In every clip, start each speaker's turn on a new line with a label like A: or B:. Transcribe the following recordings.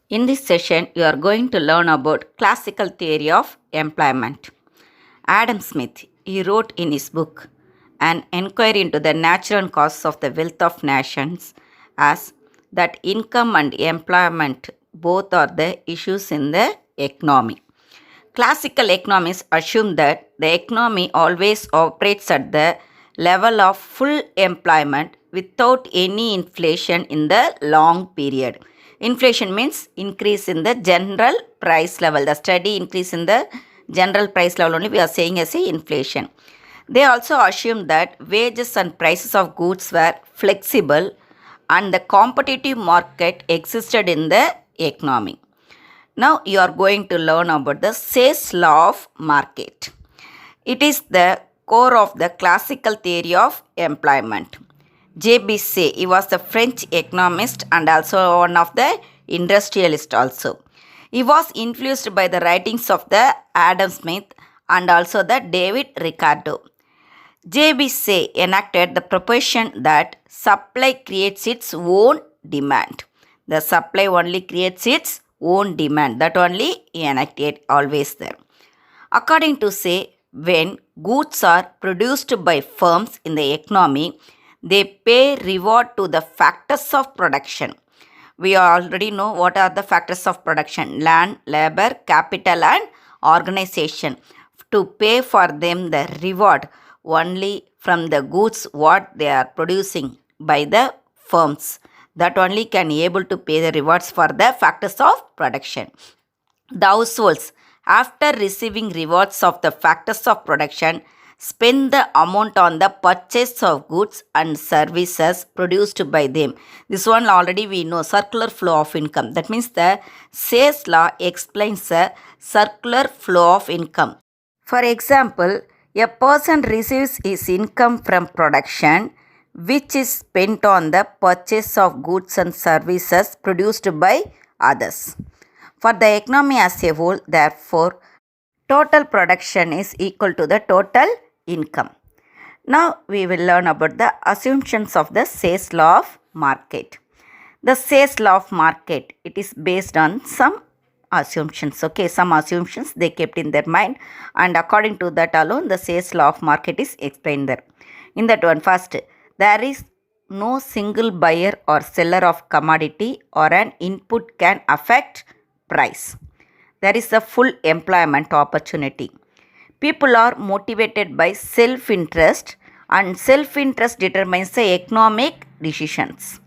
A: In this session, you are going to learn about classical theory of employment. Adam Smith, he wrote in his book, An Enquiry into the Natural Causes of the Wealth of Nations, as that income and employment both are the issues in the economy. Classical economists assume that the economy always operates at the level of full employment without any inflation in the long period. Inflation means increase in the general price level, the steady increase in the general price level only we are saying as a inflation. They also assume that wages and prices of goods were flexible and the competitive market existed in the economy. Now you are going to learn about the Say's law of market. It is the core of the classical theory of employment. J.B. Say, he was the French economist and also one of the industrialists also. He was influenced by the writings of the Adam Smith and also the David Ricardo. J.B. Say enacted the proposition that supply creates its own demand. The supply only creates its own demand. That only he enacted always there. According to Say, when goods are produced by firms in the economy, they pay reward to the factors of production. We already know what are the factors of production: land, labor, capital, and organization. To pay for them the reward only from the goods what they are producing by the firms. That only can be able to pay the rewards for the factors of production. The households, after receiving rewards of the factors of production, spend the amount on the purchase of goods and services produced by them. This one already we know, circular flow of income. That means the Say's law explains the circular flow of income. For example, a person receives his income from production, which is spent on the purchase of goods and services produced by others. For the economy as a whole, therefore, total production is equal to the total income. Now we will learn about the assumptions of the Say's law of market. The Say's law of market, it is based on some assumptions. Okay, some assumptions they kept in their mind, and according to that alone, the Say's law of market is explained there. In that one, first, there is no single buyer or seller of commodity or an input can affect price. There is a full employment opportunity. People are motivated by self-interest, and self-interest determines the economic decisions.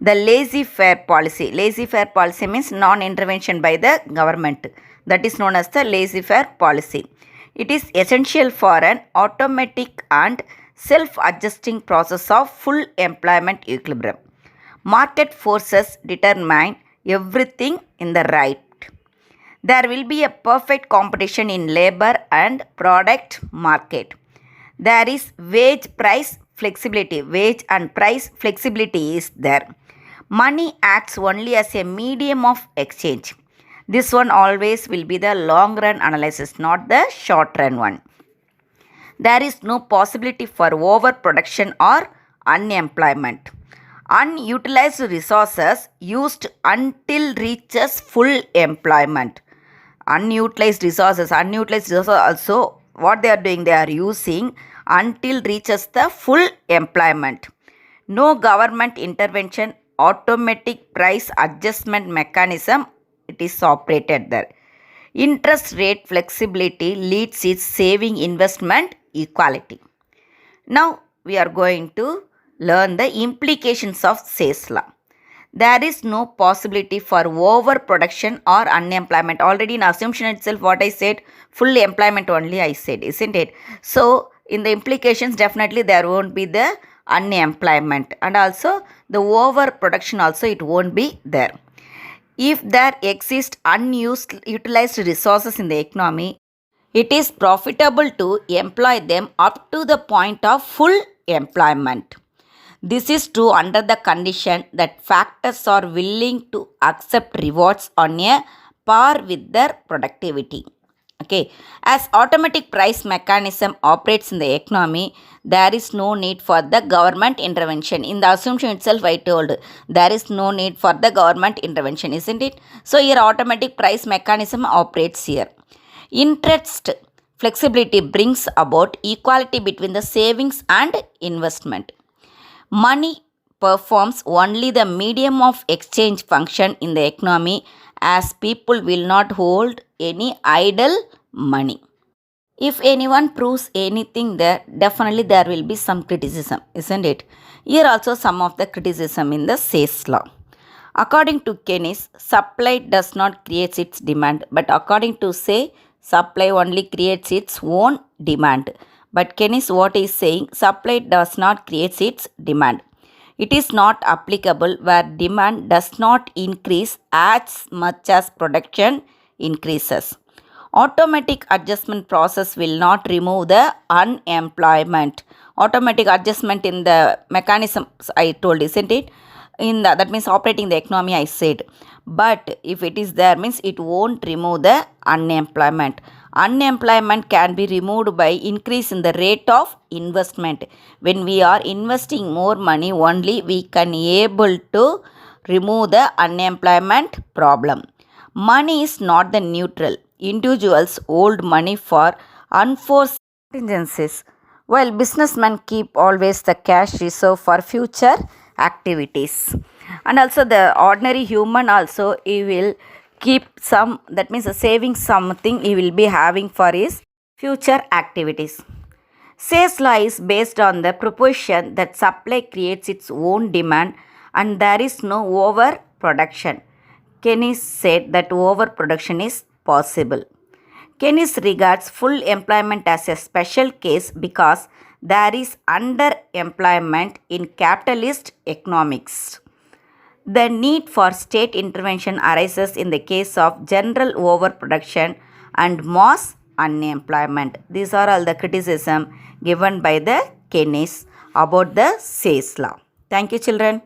A: The laissez-faire policy means non-intervention by the government. That is known as the laissez-faire policy. It is essential for an automatic and self-adjusting process of full employment equilibrium. Market forces determine everything in the right. There will be a perfect competition in labor and product market. There is wage and price flexibility is there. Money acts only as a medium of exchange. This one always will be the long run analysis, not the short run one. There is no possibility for overproduction or unemployment. Unutilized resources used until reaches full employment. Unutilized resources also, what they are doing, they are using until reaches the full employment. No government intervention, automatic price adjustment mechanism, it is operated there. Interest rate flexibility leads its saving investment equality. Now we are going to learn the implications of Say's law. There is no possibility for overproduction or unemployment. Already in assumption itself, what I said, full employment only I said, isn't it? So in the implications, definitely there won't be the unemployment, and also the overproduction also it won't be there. If there exist unutilized resources in the economy, it is profitable to employ them up to the point of full employment. This is true under the condition that factors are willing to accept rewards on a par with their productivity. Okay, as automatic price mechanism operates in the economy, there is no need for the government intervention. In the assumption itself, I told there is no need for the government intervention, isn't it? So here automatic price mechanism operates here. Interest flexibility brings about equality between the savings and investment. Money performs only the medium of exchange function in the economy, as people will not hold any idle money. If anyone proves anything there, definitely there will be some criticism, isn't it? Here also some of the criticism in the Say's law. According to Keynes, supply does not create its demand, but according to Say, supply only creates its own demand. But Keynes, what is saying, supply does not create its demand. It is not applicable where demand does not increase as much as production increases. Automatic adjustment process will not remove the unemployment. Automatic adjustment in the mechanisms I told, isn't it? That means operating the economy, I said. But if it is there, means it won't remove the unemployment. Unemployment can be removed by increase in the rate of investment. When we are investing more money, only we can able to remove the unemployment problem. Money is not the neutral. Individuals hold money for unforeseen contingencies, while businessmen keep always the cash reserve for future activities. And also the ordinary human also, he will keep some, that means saving something he will be having for his future activities. Say's law is based on the proposition that supply creates its own demand and there is no overproduction. Keynes said that overproduction is possible. Keynes regards full employment as a special case because there is underemployment in capitalist economics. The need for state intervention arises in the case of general overproduction and mass unemployment. These are all the criticism given by the Keynes about the Say's law. Thank you, children.